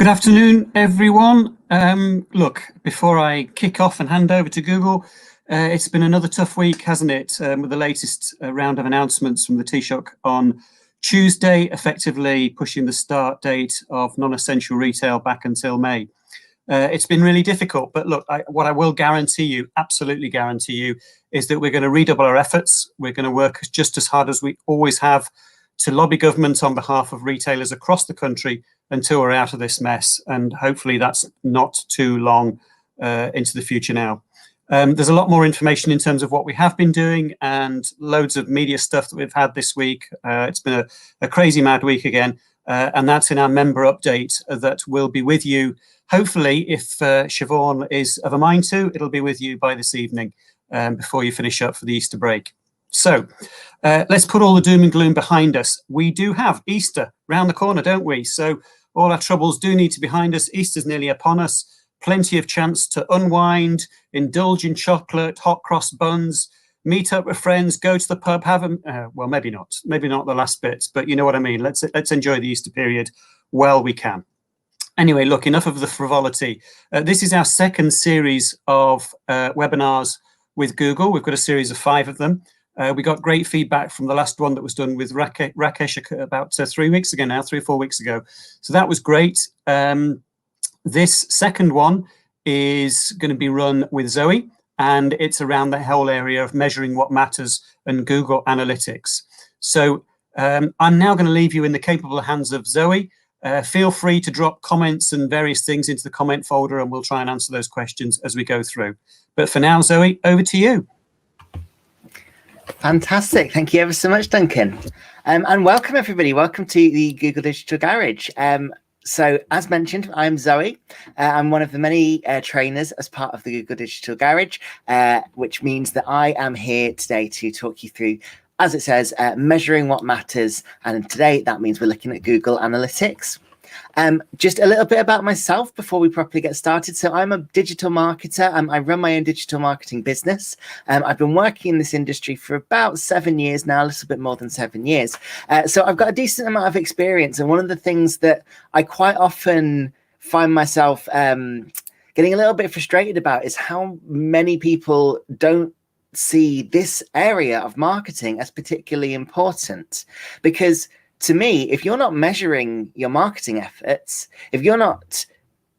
Good afternoon, everyone. Look, before I kick off and hand over to Google, it's been another tough week, hasn't it? With the latest round of announcements from the Taoiseach on Tuesday, effectively pushing the start date of non-essential retail back until May. It's been really difficult, but look, what I will guarantee you, absolutely guarantee you, is that we're going to redouble our efforts. We're going to work just as hard as we always have to lobby government on behalf of retailers across the country until we're out of this mess. And hopefully that's not too long into the future now. There's a lot more information in terms of what we have been doing and loads of media stuff that we've had this week. It's been a crazy mad week again. And that's in our member update that will be with you. Hopefully, if Siobhan is of a mind to, it'll be with you by this evening before you finish up for the Easter break. So let's put all the doom and gloom behind us. We do have Easter round the corner, don't we? So all our troubles do need to be behind us. Easter's nearly upon us. Plenty of chance to unwind, indulge in chocolate, hot cross buns, meet up with friends, go to the pub, have a, well, maybe not the last bits, but you know what I mean. Let's enjoy the Easter period while we can. Anyway, look, enough of the frivolity. This is our second series of webinars with Google. We've got a series of 5 of them. We got great feedback from the last one that was done with Rakesh about 3 weeks ago now, 3 or 4 weeks ago. So that was great. This second one is going to be run with Zoe, and it's around the whole area of measuring what matters and Google Analytics. So I'm now going to leave you in the capable hands of Zoe. Feel free to drop comments and various things into the comment folder, and we'll try and answer those questions as we go through. But for now, Zoe, over to you. Fantastic. Thank you ever so much, Duncan. And welcome, everybody. Welcome to the Google Digital Garage. So as mentioned, I'm Zoe. I'm one of the many trainers as part of the Google Digital Garage, which means that I am here today to talk you through, as it says, measuring what matters. And today that means we're looking at Google Analytics. Just a little bit about myself before we properly get started. So I'm a digital marketer. I run my own digital marketing business. I've been working in this industry for about 7 years now, a little bit more than 7 years. So I've got a decent amount of experience. And one of the things that I quite often find myself getting a little bit frustrated about is how many people don't see this area of marketing as particularly important. Because to me, if you're not measuring your marketing efforts, if you're not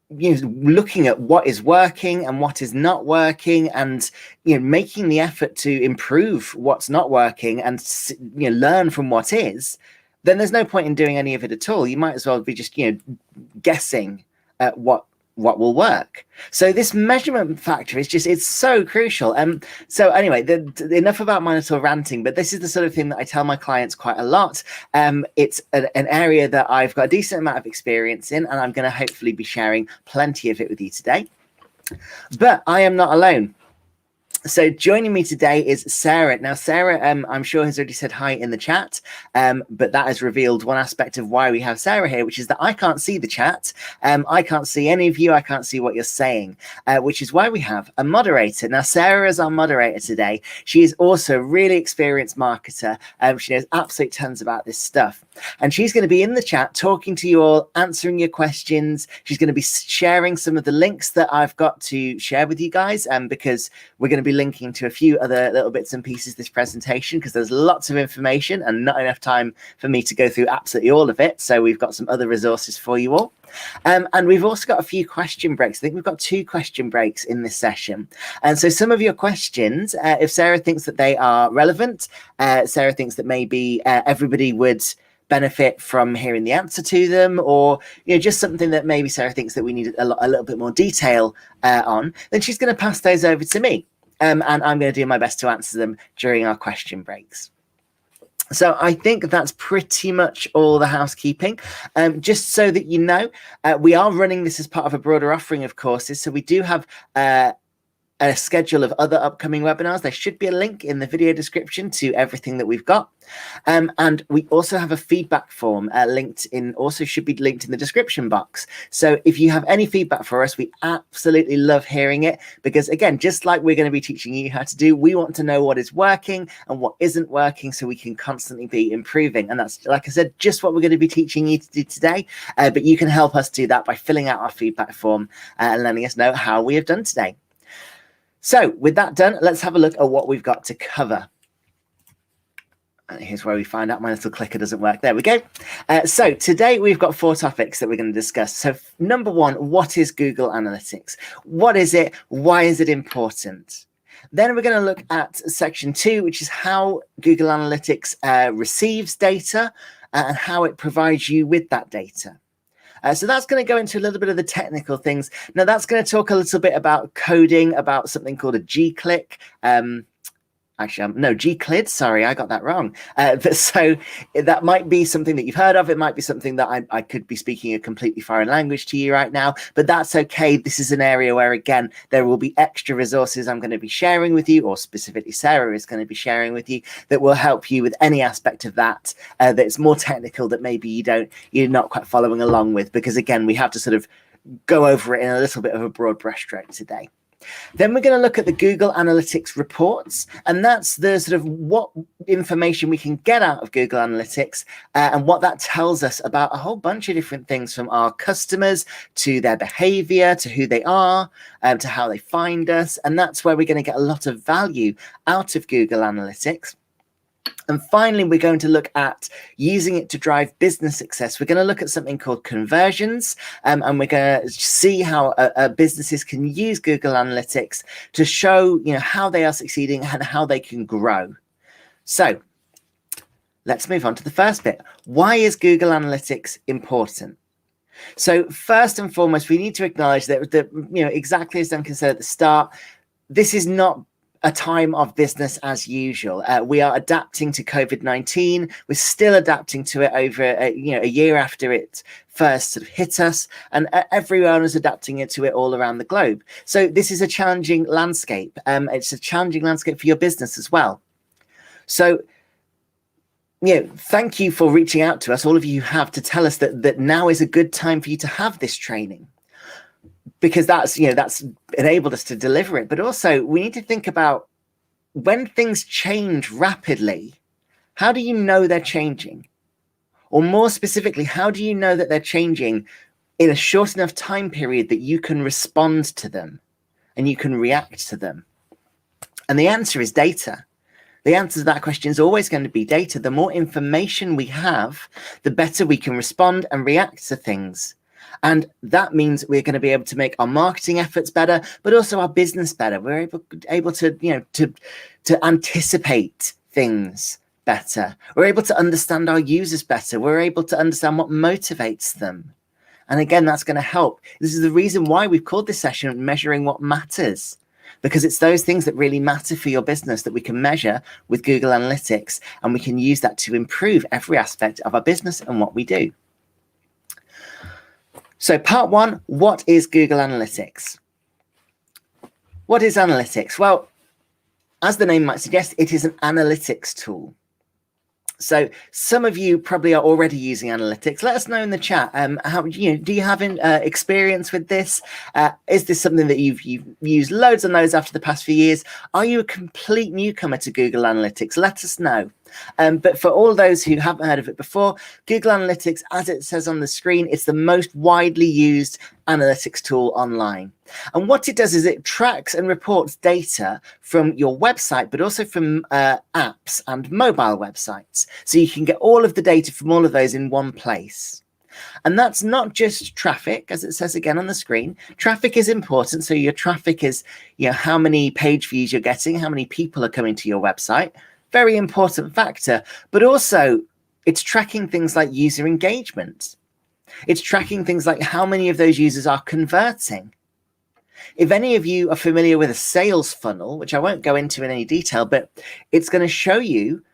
looking at what is working and what is not working, and making the effort to improve what's not working and learn from what is, then there's no point in doing any of it at all. You might as well be just guessing at what will work. So this measurement factor is it's so crucial. So anyway, enough about my little ranting, but this is the sort of thing that I tell my clients quite a lot. It's an area that I've got a decent amount of experience in, and I'm going to hopefully be sharing plenty of it with you today. But I am not alone. So joining me today is Sarah. Now, Sarah, I'm sure has already said hi in the chat, but that has revealed one aspect of why we have Sarah here, which is that I can't see the chat. I can't see any of you. I can't see what you're saying, which is why we have a moderator. Now, Sarah is our moderator today. She is also a really experienced marketer. She knows absolute tons about this stuff. And she's going to be in the chat talking to you all, answering your questions. She's going to be sharing some of the links that I've got to share with you guys, because we're going to be linking to a few other little bits and pieces this presentation, because there's lots of information and not enough time for me to go through absolutely all of it. So we've got some other resources for you all. And we've also got a few question breaks. I think we've got 2 question breaks in this session. And so some of your questions, if Sarah thinks that they are relevant, Sarah thinks that maybe everybody would benefit from hearing the answer to them, or just something that maybe Sarah thinks that we need a little bit more detail on, then she's going to pass those over to me. And I'm going to do my best to answer them during our question breaks. So I think that's pretty much all the housekeeping. Just so that you know, we are running this as part of a broader offering of courses. So we do have a schedule of other upcoming webinars. There should be a link in the video description to everything that we've got. And we also have a feedback form should be linked in the description box. So if you have any feedback for us, we absolutely love hearing it, because again, just like we're going to be teaching you how to do, we want to know what is working and what isn't working so we can constantly be improving. And that's, like I said, just what we're going to be teaching you to do today. But you can help us do that by filling out our feedback form and letting us know how we have done today. So with that done, let's have a look at what we've got to cover. And here's where we find out my little clicker doesn't work. There we go. So today we've got 4 topics that we're going to discuss. So number 1, what is Google Analytics? What is it? Why is it important? Then we're going to look at section 2, which is how Google Analytics receives data and how it provides you with that data. So that's going to go into a little bit of the technical things. Now, that's going to talk a little bit about coding, about something called a G-click. G-clid, sorry, I got that wrong. So that might be something that you've heard of. It might be something that I could be speaking a completely foreign language to you right now, but that's okay. This is an area where, again, there will be extra resources I'm going to be sharing with you, or specifically Sarah is going to be sharing with you, that will help you with any aspect of that that's more technical, that maybe you're not quite following along with, because again, we have to sort of go over it in a little bit of a broad brushstroke today. Then we're going to look at the Google Analytics reports, and that's the sort of what information we can get out of Google Analytics and what that tells us about a whole bunch of different things, from our customers to their behavior, to who they are, to how they find us. And that's where we're going to get a lot of value out of Google Analytics. And finally, we're going to look at using it to drive business success. We're going to look at something called conversions, and we're going to see how businesses can use Google Analytics to show, how they are succeeding and how they can grow. So let's move on to the first bit. Why is Google Analytics important? So first and foremost, we need to acknowledge that, exactly as Duncan said at the start, this is not a time of business as usual. We are adapting to COVID-19. We're still adapting to it over a year after it first sort of hit us, and everyone is adapting to it all around the globe. So this is a challenging landscape. It's a challenging landscape for your business as well. So thank you for reaching out to us, all of you who have, to tell us that now is a good time for you to have this training, because that's enabled us to deliver it. But also, we need to think about, when things change rapidly, how do you know they're changing? Or more specifically, how do you know that they're changing in a short enough time period that you can respond to them and you can react to them? And the answer is data. The answer to that question is always going to be data. The more information we have, the better we can respond and react to things. And that means we're going to be able to make our marketing efforts better, but also our business better. We're able to to anticipate things better. We're able to understand our users better. We're able to understand what motivates them. And again, that's going to help. This is the reason why we've called this session Measuring What Matters, because it's those things that really matter for your business that we can measure with Google Analytics, and we can use that to improve every aspect of our business and what we do. So part 1, what is Google Analytics? What is analytics? Well, as the name might suggest, it is an analytics tool. So some of you probably are already using analytics. Let us know in the chat. How do you have experience with this? Is this something that you've used loads and loads after the past few years? Are you a complete newcomer to Google Analytics? Let us know. But for all those who haven't heard of it before, Google Analytics, as it says on the screen, it's the most widely used analytics tool online. And what it does is it tracks and reports data from your website, but also from apps and mobile websites. So you can get all of the data from all of those in one place. And that's not just traffic, as it says again on the screen. Traffic is important. So your traffic is, how many page views you're getting, how many people are coming to your website. Very important factor, but also it's tracking things like user engagement. It's tracking things like how many of those users are converting. If any of you are familiar with a sales funnel, which I won't go into in any detail, but it's going to show you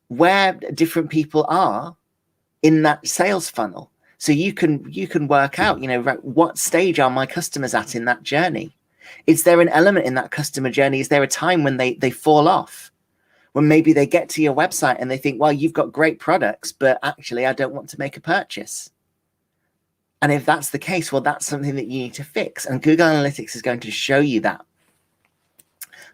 where different people are in that sales funnel. So you can work out, what stage are my customers at in that journey. Is there an element in that customer journey? Is there a time when they fall off? When maybe they get to your website and they think, well, you've got great products, but actually I don't want to make a purchase. And if that's the case, well, that's something that you need to fix. And Google Analytics is going to show you that.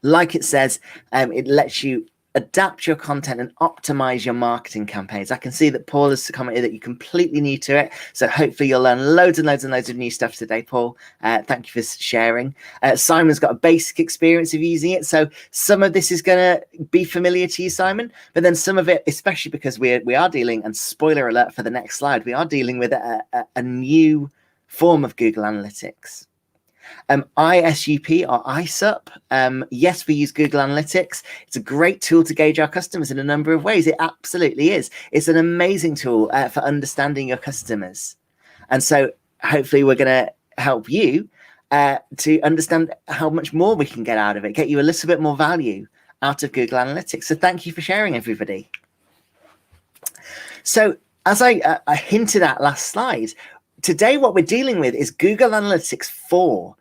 Like it says, it lets you adapt your content and optimize your marketing campaigns. I can see that Paul has commented that you're completely new to it. So hopefully you'll learn loads and loads and loads of new stuff today, Paul. Thank you for sharing. Simon's got a basic experience of using it. So some of this is going to be familiar to you, Simon, but then some of it, especially because we are dealing, and spoiler alert for the next slide, we are dealing with a new form of Google Analytics. ISUP or ISUP. Yes, we use Google Analytics. It's a great tool to gauge our customers in a number of ways. It absolutely is. It's an amazing tool for understanding your customers. And so hopefully we're going to help you to understand how much more we can get out of it, get you a little bit more value out of Google Analytics. So thank you for sharing, everybody. So as I hinted at last slide, today what we're dealing with is Google Analytics 4.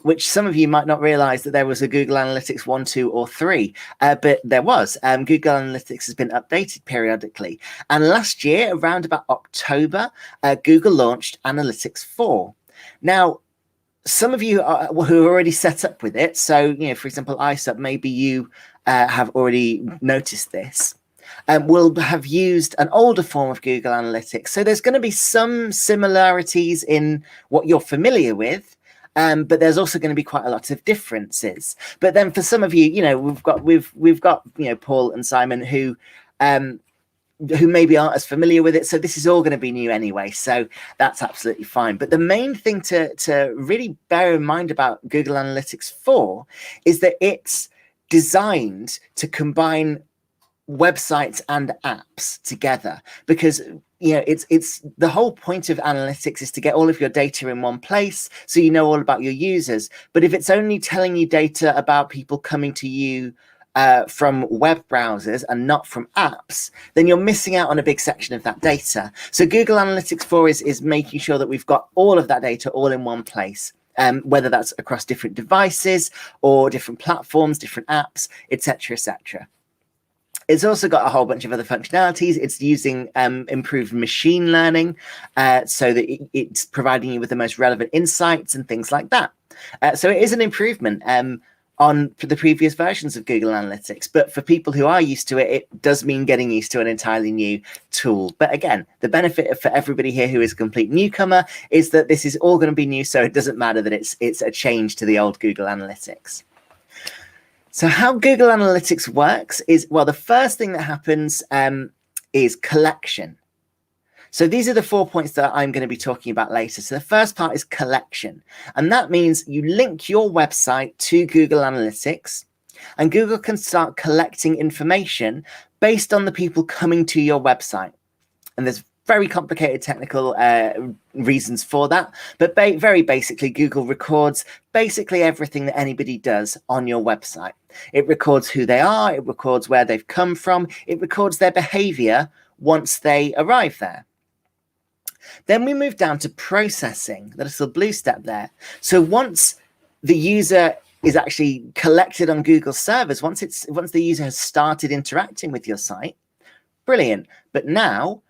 Which some of you might not realize that there was a Google Analytics 1, 2, or 3, but there was. Google Analytics has been updated periodically. And last year, around about October, Google launched Analytics 4. Now, some of you who are already set up with it, so, for example, ISUP, maybe you have already noticed this, will have used an older form of Google Analytics. So there's going to be some similarities in what you're familiar with. But there's also going to be quite a lot of differences. But then for some of you, we've got Paul and Simon who maybe aren't as familiar with it. So this is all going to be new anyway. So that's absolutely fine. But the main thing to really bear in mind about Google Analytics 4 is that it's designed to combine websites and apps together, because it's the whole point of analytics is to get all of your data in one place so you know all about your users. But if it's only telling you data about people coming to you from web browsers and not from apps, then you're missing out on a big section of that data. So Google Analytics 4 is making sure that we've got all of that data all in one place. Whether that's across different devices or different platforms, different apps, etc., etc. It's also got a whole bunch of other functionalities. It's using improved machine learning so that it's providing you with the most relevant insights and things like that. So it is an improvement on the previous versions of Google Analytics. But for people who are used to it, it does mean getting used to an entirely new tool. But again, the benefit for everybody here who is a complete newcomer is that this is all going to be new. So it doesn't matter that it's a change to the old Google Analytics. So how Google Analytics works is, well, the first thing that happens is collection. So these are the 4 points that I'm going to be talking about later. So the first part is collection. And that means you link your website to Google Analytics, and Google can start collecting information based on the people coming to your website. And there's very complicated technical reasons for that. But very basically, Google records basically everything that anybody does on your website. It records who they are. It records where they've come from. It records their behavior once they arrive there. Then we move down to processing, the little blue step there. So once the user is actually collected on Google servers, once the user has started interacting with your site, brilliant. But now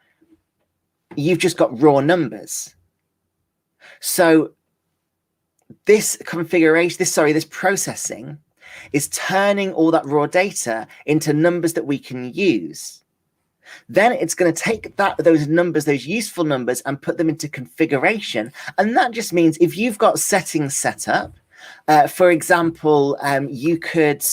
you've just got raw numbers. So this processing is turning all that raw data into numbers that we can use. Then it's going to take those numbers, those useful numbers, and put them into configuration. And that just means if you've got settings set up, for example, you could,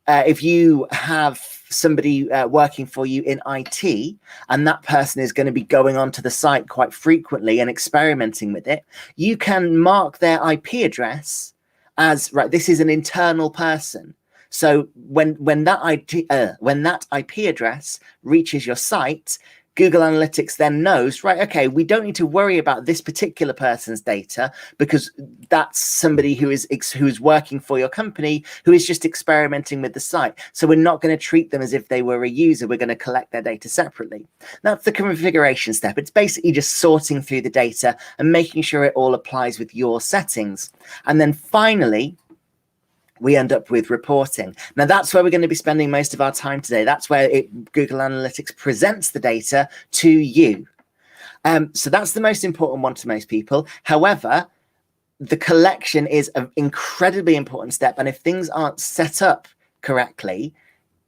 if you have somebody working for you in IT, and that person is going to be going onto the site quite frequently and experimenting with it, you can mark their IP address as, right, this is an internal person. So when that IP address reaches your site, Google Analytics then knows, right, okay, we don't need to worry about this particular person's data because that's somebody who is working for your company, who is just experimenting with the site. So we're not going to treat them as if they were a user. We're going to collect their data separately. That's the configuration step. It's basically just sorting through the data and making sure it all applies with your settings. And then finally, we end up with reporting. Now, that's where we're going to be spending most of our time today. That's where Google Analytics presents the data to you. So that's the most important one to most people. However, the collection is an incredibly important step. And if things aren't set up correctly,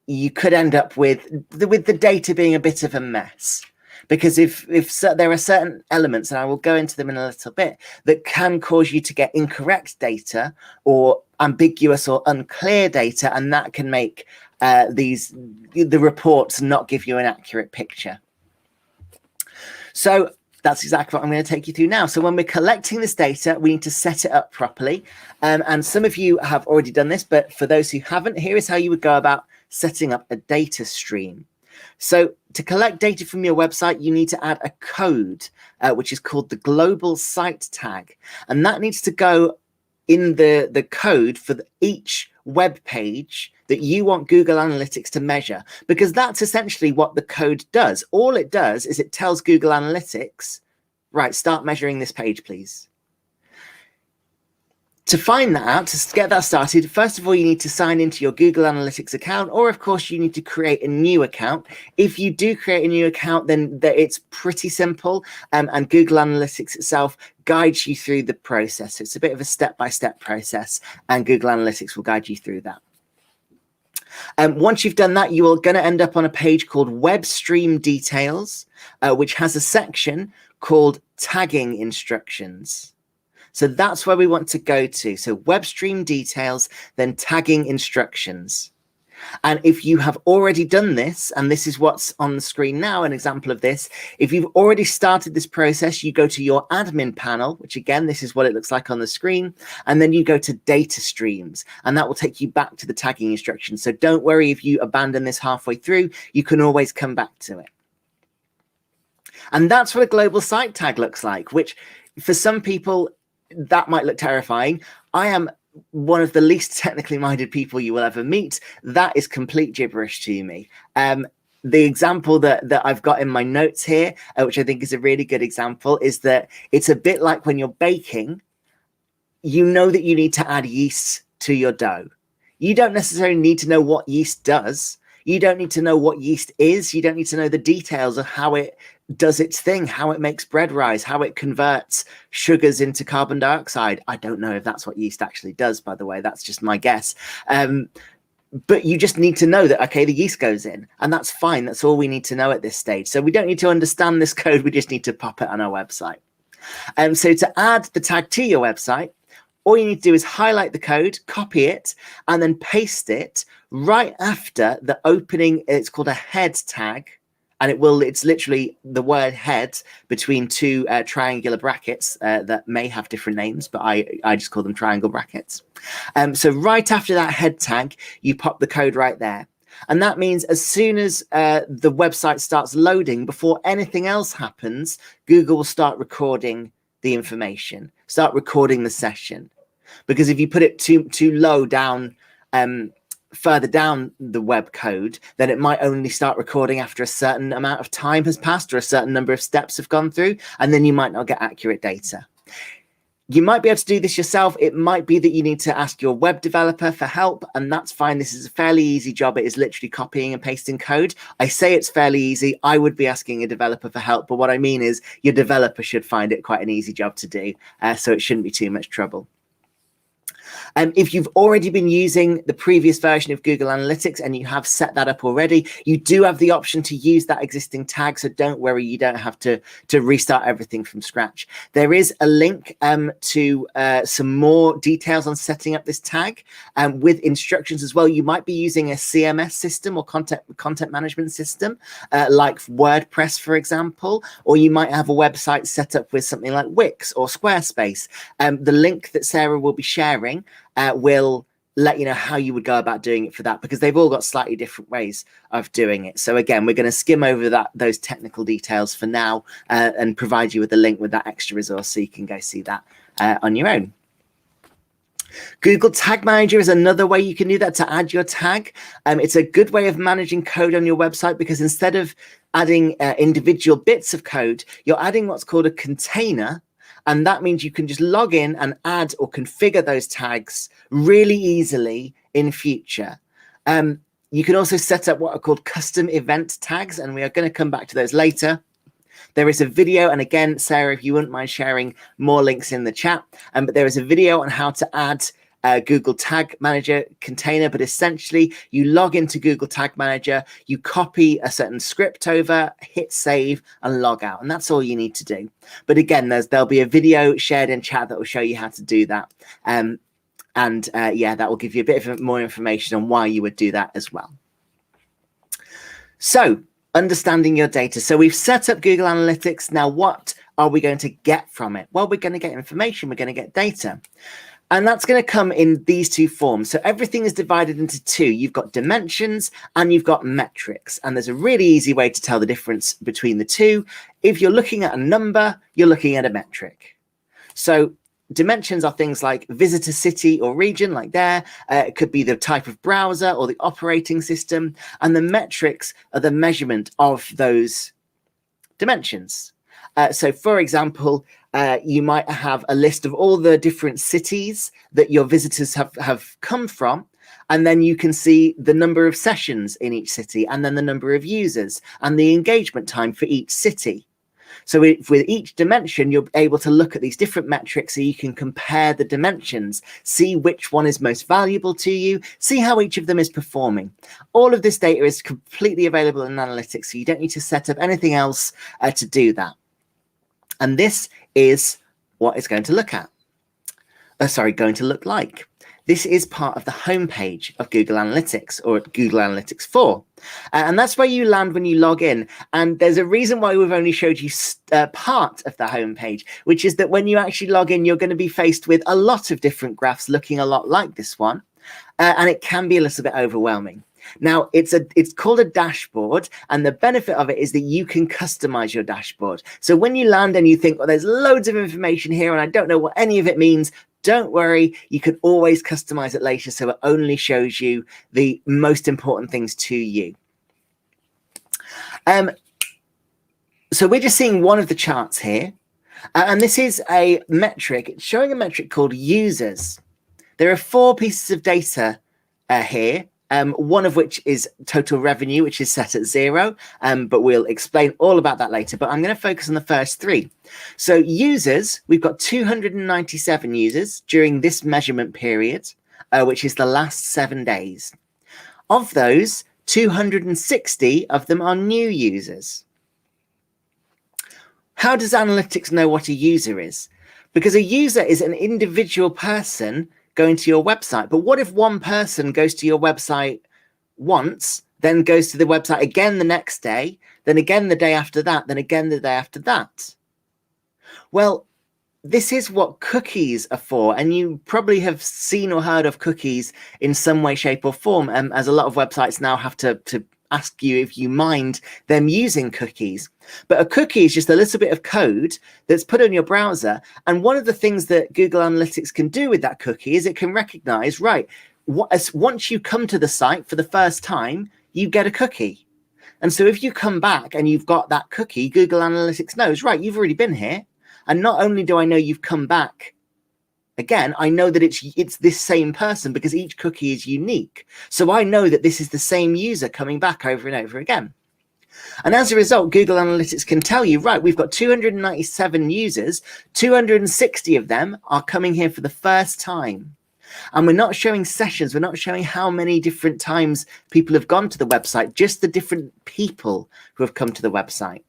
you could end up with the data being a bit of a mess. Because if there are certain elements, and I will go into them in a little bit, that can cause you to get incorrect data or ambiguous or unclear data, and that can make the reports not give you an accurate picture. So that's exactly what I'm going to take you through now. So when we're collecting this data, we need to set it up properly. And some of you have already done this, but for those who haven't, here is how you would go about setting up a data stream. So to collect data from your website, you need to add a code, which is called the global site tag. And that needs to go in the code for each web page that you want Google Analytics to measure, because that's essentially what the code does. All it does is it tells Google Analytics, right, start measuring this page, please. To find that out, to get that started, first of all, you need to sign into your Google Analytics account, or of course, you need to create a new account. If you do create a new account, then it's pretty simple, and Google Analytics itself guides you through the process. It's a bit of a step-by-step process, and Google Analytics will guide you through that. Once you've done that, you are going to end up on a page called Web Stream Details, which has a section called Tagging Instructions. So that's where we want to go to. So web stream details, then tagging instructions. And if you have already done this, and this is what's on the screen now, an example of this, if you've already started this process, you go to your admin panel, which again, this is what it looks like on the screen, and then you go to data streams, and that will take you back to the tagging instructions. So don't worry if you abandon this halfway through, you can always come back to it. And that's what a global site tag looks like, which for some people, that might look terrifying. I am one of the least technically minded people you will ever meet. That is complete gibberish to me. The example that I've got in my notes here, which I think is a really good example, is that it's a bit like when you're baking, you know that you need to add yeast to your dough. You don't necessarily need to know what yeast does. You don't need to know what yeast is. You don't need to know the details of how it does its thing, how it makes bread rise, how it converts sugars into carbon dioxide. I don't know if that's what yeast actually does, by the way. That's just my guess. But you just need to know that, okay, the yeast goes in, and that's fine. That's all we need to know at this stage. So we don't need to understand this code. We just need to pop it on our website. So to add the tag to your website, all you need to do is highlight the code, copy it, and then paste it right after the opening. It's called a head tag. And it's literally the word head between two triangular brackets that may have different names, but I just call them triangle brackets. So right after that head tag, you pop the code right there. And that means as soon as the website starts loading, before anything else happens, Google will start recording the information, start recording the session. Because if you put it too low down, further down the web code, then it might only start recording after a certain amount of time has passed or a certain number of steps have gone through, and then you might not get accurate data. You might be able to do this yourself. It might be that you need to ask your web developer for help, and that's fine. This is a fairly easy job. It is literally copying and pasting code. I say it's fairly easy. I would be asking a developer for help, but what I mean is your developer should find it quite an easy job to do, so it shouldn't be too much trouble. If you've already been using the previous version of Google Analytics and you have set that up already, you do have the option to use that existing tag. So don't worry, you don't have to restart everything from scratch. There is a link to some more details on setting up this tag with instructions as well. You might be using a CMS system or content management system like WordPress, for example, or you might have a website set up with something like Wix or Squarespace. The link that Sarah will be sharing will let you know how you would go about doing it for that, because they've all got slightly different ways of doing it. So again, we're going to skim over those technical details for now, and provide you with a link with that extra resource so you can go see that on your own. Google Tag Manager is another way you can do that, to add your tag. It's a good way of managing code on your website, because instead of adding individual bits of code, you're adding what's called a container. And that means you can just log in and add or configure those tags really easily in future. You can also set up what are called custom event tags, and we are going to come back to those later. There is a video, and again, Sarah, if you wouldn't mind sharing more links in the chat, but there is a video on how to add Google Tag Manager container. But essentially, you log into Google Tag Manager, you copy a certain script over, hit save, and log out, and that's all you need to do. But again, there'll be a video shared in chat that will show you how to do that, yeah, that will give you a bit of more information on why you would do that as well. So, understanding your data. So we've set up Google Analytics. Now, what are we going to get from it? Well, we're going to get information. We're going to get data. And that's going to come in these two forms. So everything is divided into two. You've got dimensions and you've got metrics. And there's a really easy way to tell the difference between the two. If you're looking at a number, you're looking at a metric. So dimensions are things like visitor city or region, like there. It could be the type of browser or the operating system. And the metrics are the measurement of those dimensions. So, for example, you might have a list of all the different cities that your visitors have come from. And then you can see the number of sessions in each city, and then the number of users and the engagement time for each city. So with each dimension, you're able to look at these different metrics so you can compare the dimensions, see which one is most valuable to you, see how each of them is performing. All of this data is completely available in analytics, so you don't need to set up anything else to do that. And this is what it's going to look at. Going to look like. This is part of the homepage of Google Analytics, or Google Analytics 4. And that's where you land when you log in. And there's a reason why we've only showed you part of the homepage, which is that when you actually log in, you're going to be faced with a lot of different graphs looking a lot like this one. And it can be a little bit overwhelming. Now, it's called a dashboard, and the benefit of it is that you can customize your dashboard. So when you land and you think, well, there's loads of information here and I don't know what any of it means, don't worry, you can always customize it later, so it only shows you the most important things to you. So we're just seeing one of the charts here, and this is a metric. It's showing a metric called users. There are 4 pieces of data here. One of which is total revenue, which is set at 0, but we'll explain all about that later. But I'm going to focus on the first 3. So users, we've got 297 users during this measurement period, which is the last 7 days. Of those, 260 of them are new users. How does analytics know what a user is? Because a user is an individual person going to your website. But what if one person goes to your website once, then goes to the website again the next day, then again the day after that, then again the day after that? Well, this is what cookies are for. And you probably have seen or heard of cookies in some way, shape or form, as a lot of websites now have to ask you if you mind them using cookies. But a cookie is just a little bit of code that's put on your browser. And one of the things that Google Analytics can do with that cookie is it can recognize, right, once you come to the site for the first time, you get a cookie. And so if you come back and you've got that cookie, Google Analytics knows, right, you've already been here. And not only do I know you've come back again, I know that it's this same person because each cookie is unique. So I know that this is the same user coming back over and over again. And as a result, Google Analytics can tell you, right, we've got 297 users, 260 of them are coming here for the first time. And we're not showing sessions, we're not showing how many different times people have gone to the website, just the different people who have come to the website.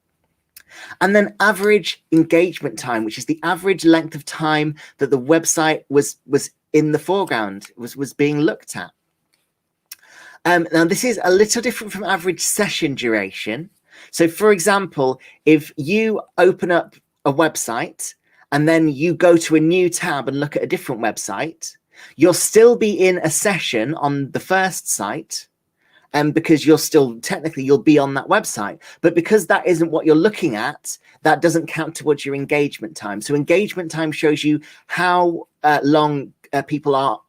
And then average engagement time, which is the average length of time that the website was in the foreground, was being looked at. Now, this is a little different from average session duration. So, for example, if you open up a website and then you go to a new tab and look at a different website, You'll still be in a session on the first site, because you'll be on that website. But because that isn't what you're looking at, that doesn't count towards your engagement time. So engagement time shows you how long people are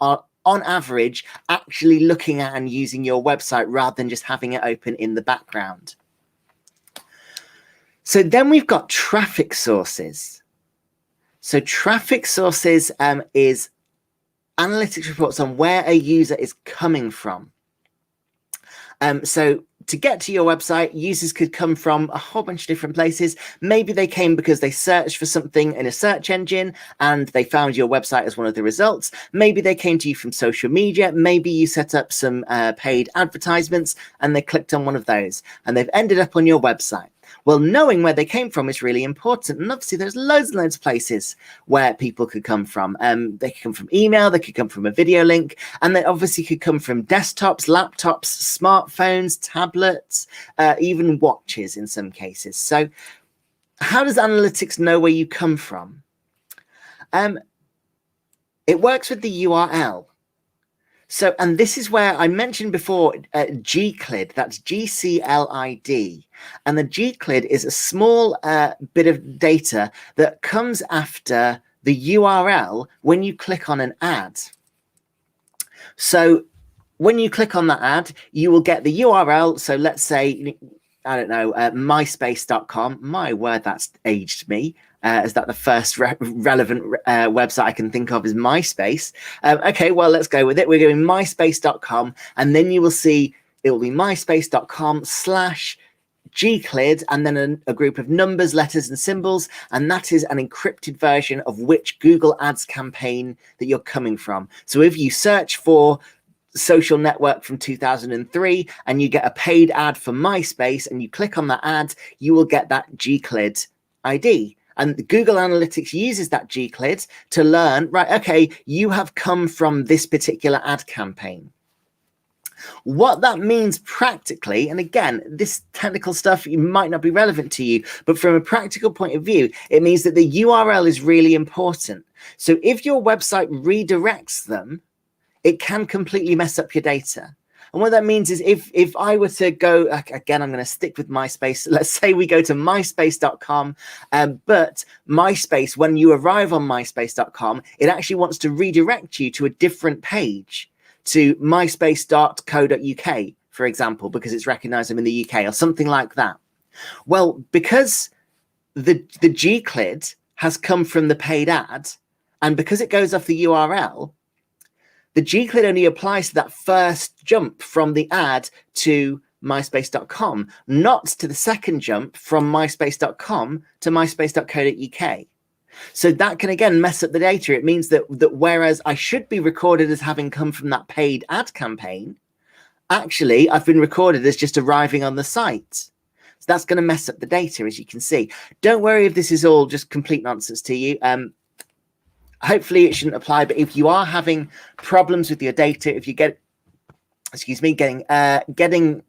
on average actually looking at and using your website rather than just having it open in the background. So then we've got traffic sources. So traffic sources is analytics reports on where a user is coming from. So to get to your website, users could come from a whole bunch of different places. Maybe they came because they searched for something in a search engine and they found your website as one of the results. Maybe they came to you from social media. Maybe you set up some paid advertisements and they clicked on one of those and they've ended up on your website. Well, knowing where they came from is really important. And obviously, there's loads and loads of places where people could come from. They could come from email, they could come from a video link, and they obviously could come from desktops, laptops, smartphones, tablets, even watches in some cases. So how does analytics know where you come from? It works with the URL. So, and this is where I mentioned before gclid, that's GCLID. And the gclid is a small bit of data that comes after the URL when you click on an ad. So when you click on that ad, you will get the URL. So let's say, I don't know, myspace.com. My word, that's aged me. Is that the first relevant website I can think of is MySpace? Okay, well, let's go with it. We're going myspace.com, and then you will see it will be myspace.com/gclid, and then a group of numbers, letters, and symbols, and that is an encrypted version of which Google Ads campaign that you're coming from. So if you search for social network from 2003 and you get a paid ad for MySpace and you click on that ad, you will get that gclid ID. And Google Analytics uses that gclid to learn, right, okay, you have come from this particular ad campaign. What that means practically, and again, this technical stuff might not be relevant to you, but from a practical point of view, it means that the URL is really important. So if your website redirects them, it can completely mess up your data. And what that means is if I were to go, again, I'm going to stick with MySpace. Let's say we go to myspace.com, but MySpace, when you arrive on myspace.com, it actually wants to redirect you to a different page, to myspace.co.uk, for example, because it's recognized them in the UK or something like that. Well, because the gclid has come from the paid ad, and because it goes off the URL, the gclid only applies to that first jump from the ad to myspace.com, not to the second jump from myspace.com to myspace.co.uk. So that can, again, mess up the data. It means that whereas I should be recorded as having come from that paid ad campaign, actually, I've been recorded as just arriving on the site. So that's going to mess up the data, as you can see. Don't worry if this is all just complete nonsense to you. Hopefully it shouldn't apply, but if you are having problems with your data, if you get, getting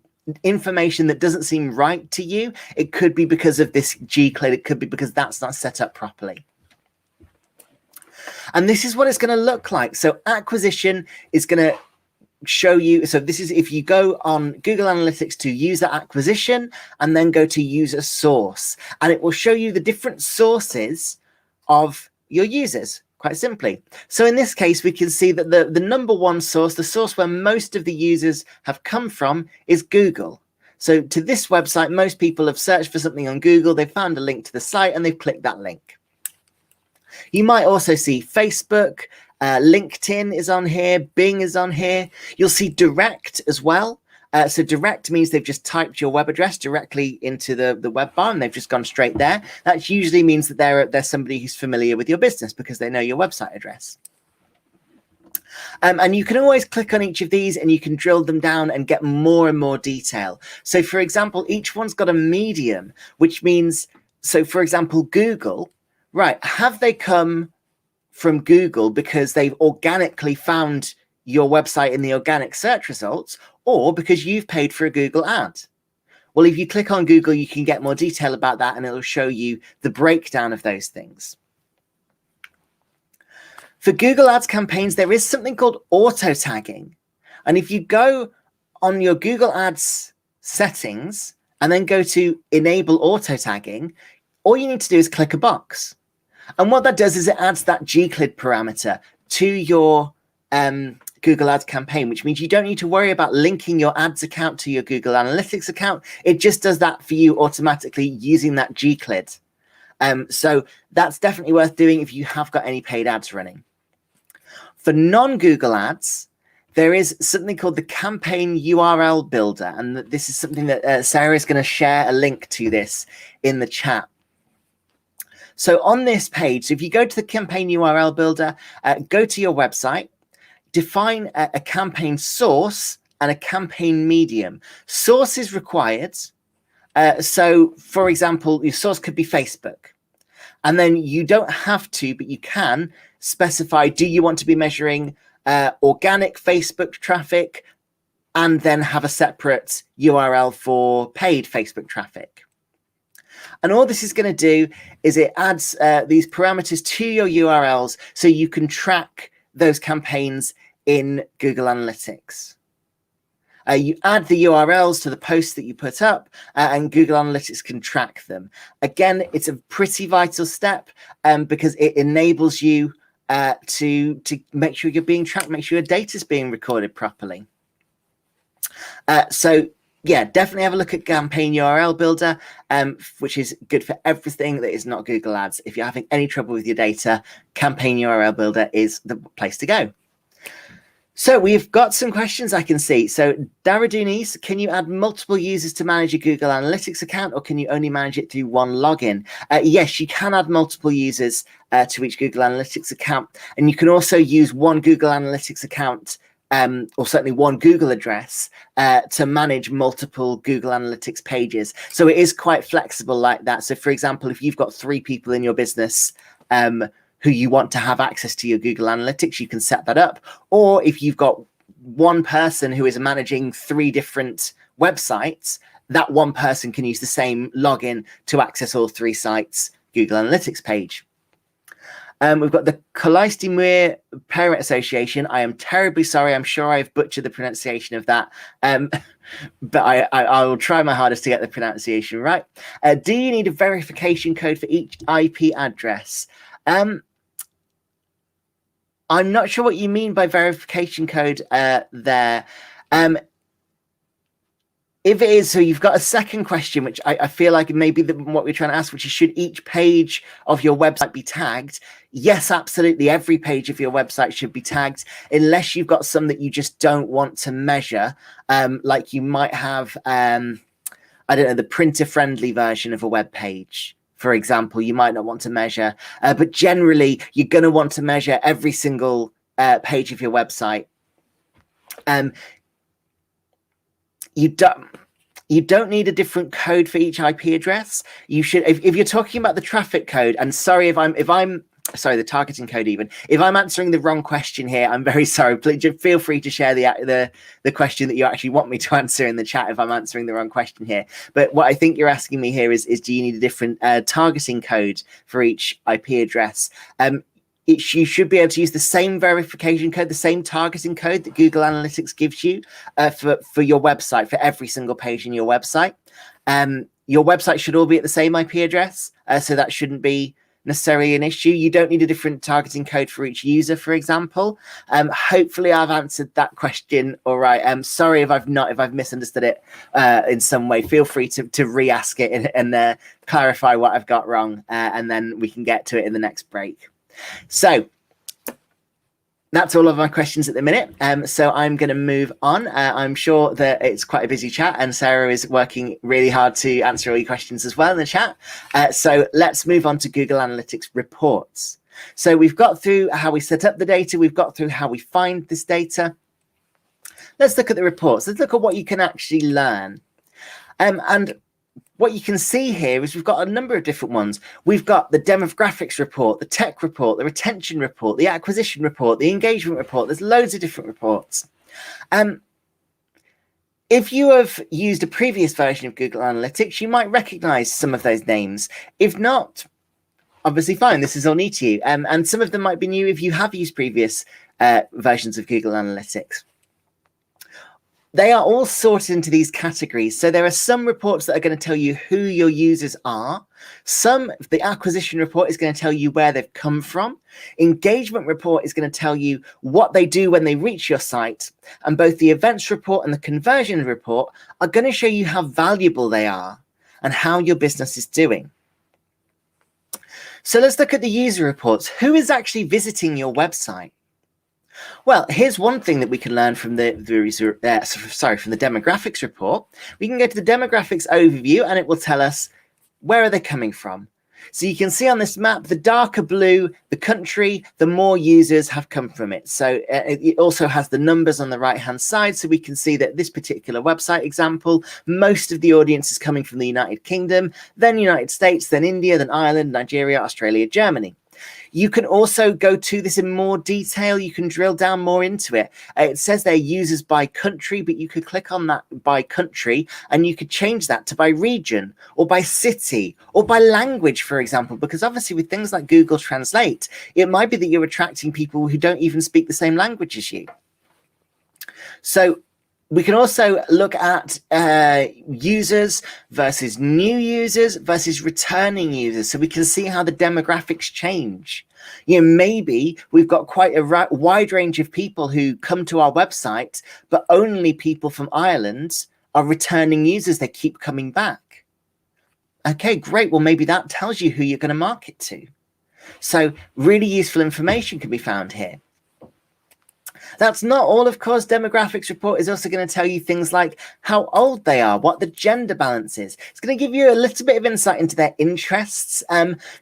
information that doesn't seem right to you, it could be because of this gclid. It could be because that's not set up properly. And this is what it's going to look like. So acquisition is going to show you. So this is if you go on Google Analytics to user acquisition and then go to user source, and it will show you the different sources of your users. Quite simply. So in this case, we can see that the number one source, the source where most of the users have come from, is Google. So to this website, most people have searched for something on Google, they've found a link to the site and they've clicked that link. You might also see Facebook, LinkedIn is on here, Bing is on here. You'll see direct as well. So direct means they've just typed your web address directly into the web bar and they've just gone straight there. That usually means that they're somebody who's familiar with your business because they know your website address. And you can always click on each of these and you can drill them down and get more and more detail. So for example, each one's got a medium, which means, so for example, Google, right, have they come from Google because they've organically found your website in the organic search results, or because you've paid for a Google ad? Well, if you click on Google, you can get more detail about that and it'll show you the breakdown of those things. For Google Ads campaigns, there is something called auto tagging. And if you go on your Google Ads settings and then go to enable auto tagging, all you need to do is click a box. And what that does is it adds that gclid parameter to your Google Ads campaign, which means you don't need to worry about linking your ads account to your Google Analytics account. It just does that for you automatically using that gclid. So that's definitely worth doing if you have got any paid ads running. For non-Google ads, there is something called the campaign URL builder. And this is something that Sarah is going to share a link to this in the chat. So on this page, so if you go to the campaign URL builder, go to your website, define a campaign source and a campaign medium. Source is required. So, for example, your source could be Facebook. And then you don't have to, but you can specify, do you want to be measuring organic Facebook traffic and then have a separate URL for paid Facebook traffic? And all this is going to do is it adds these parameters to your URLs so you can track those campaigns in Google Analytics. You add the URLs to the posts that you put up and Google Analytics can track them. Again, it's a pretty vital step because it enables you to make sure you're being tracked, make sure your data is being recorded properly. So yeah, definitely have a look at campaign URL builder, which is good for everything that is not Google Ads. If you're having any trouble with your data, campaign URL builder is the place to go. So we've got some questions I can see. So Daradunis, can you add multiple users to manage your Google Analytics account, or can you only manage it through one login? Yes, you can add multiple users to each Google Analytics account. And you can also use one Google Analytics account or certainly one Google address to manage multiple Google Analytics pages. So it is quite flexible like that. So for example, if you've got 3 people in your business who you want to have access to your Google Analytics, you can set that up. Or if you've got one person who is managing 3 different websites, that one person can use the same login to access all 3 sites' Google Analytics page. We've got the Kalaistimir Parent Association. I am terribly sorry. I'm sure I've butchered the pronunciation of that. But I will try my hardest to get the pronunciation right. Do you need a verification code for each IP address? I'm not sure what you mean by verification code there. If it is, so you've got a second question, which I feel like maybe what we're trying to ask, which is, should each page of your website be tagged? Yes, absolutely. Every page of your website should be tagged, unless you've got some that you just don't want to measure. Like you might have, I don't know, the printer-friendly version of a web page, for example. You might not want to measure, but generally, you're going to want to measure every single page of your website. You don't need a different code for each IP address. You should, if you're talking about the traffic code, and sorry if I'm sorry, the targeting code even. If I'm answering the wrong question here, I'm very sorry. Please feel free to share the question that you actually want me to answer in the chat if I'm answering the wrong question here. But what I think you're asking me here is do you need a different targeting code for each IP address? You should be able to use the same verification code, the same targeting code that Google Analytics gives you for your website, for every single page in your website. Your website should all be at the same IP address, so that shouldn't be necessarily an issue. You don't need a different targeting code for each user, for example. Hopefully I've answered that question all right. Sorry if I've not, if I've misunderstood it in some way. Feel free to re-ask it and clarify what I've got wrong, and then we can get to it in the next break. So that's all of my questions at the minute. So I'm going to move on. I'm sure that it's quite a busy chat, and Sarah is working really hard to answer all your questions as well in the chat. So let's move on to Google Analytics reports. So we've got through how we set up the data. We've got through how we find this data. Let's look at the reports. Let's look at what you can actually learn. And what you can see here is we've got a number of different ones. We've got the demographics report, the tech report, the retention report, the acquisition report, the engagement report. There's loads of different reports. If you have used a previous version of Google Analytics, you might recognize some of those names. If not, obviously fine. This is all new to you. And some of them might be new if you have used previous versions of Google Analytics. They are all sorted into these categories. So there are some reports that are going to tell you who your users are. The acquisition report is going to tell you where they've come from. Engagement report is going to tell you what they do when they reach your site. And both the events report and the conversion report are going to show you how valuable they are and how your business is doing. So let's look at the user reports. Who is actually visiting your website? Well, here's one thing that we can learn from the demographics report. We can go to the demographics overview and it will tell us where are they coming from. So you can see on this map, the darker blue, the country, the more users have come from it. So it also has the numbers on the right-hand side. So we can see that this particular website example, most of the audience is coming from the United Kingdom, then United States, then India, then Ireland, Nigeria, Australia, Germany. You can also go to this in more detail. You can drill down more into it. It says they're users by country, but you could click on that by country and you could change that to by region or by city or by language, for example, because obviously with things like Google Translate, it might be that you're attracting people who don't even speak the same language as you. So we can also look at users versus new users versus returning users. So we can see how the demographics change. You know, maybe we've got quite a wide range of people who come to our website, but only people from Ireland are returning users. They keep coming back. Okay, great. Well, maybe that tells you who you're going to market to. So really useful information can be found here. That's not all, of course. Demographics report is also going to tell you things like how old they are, what the gender balance is. It's going to give you a little bit of insight into their interests.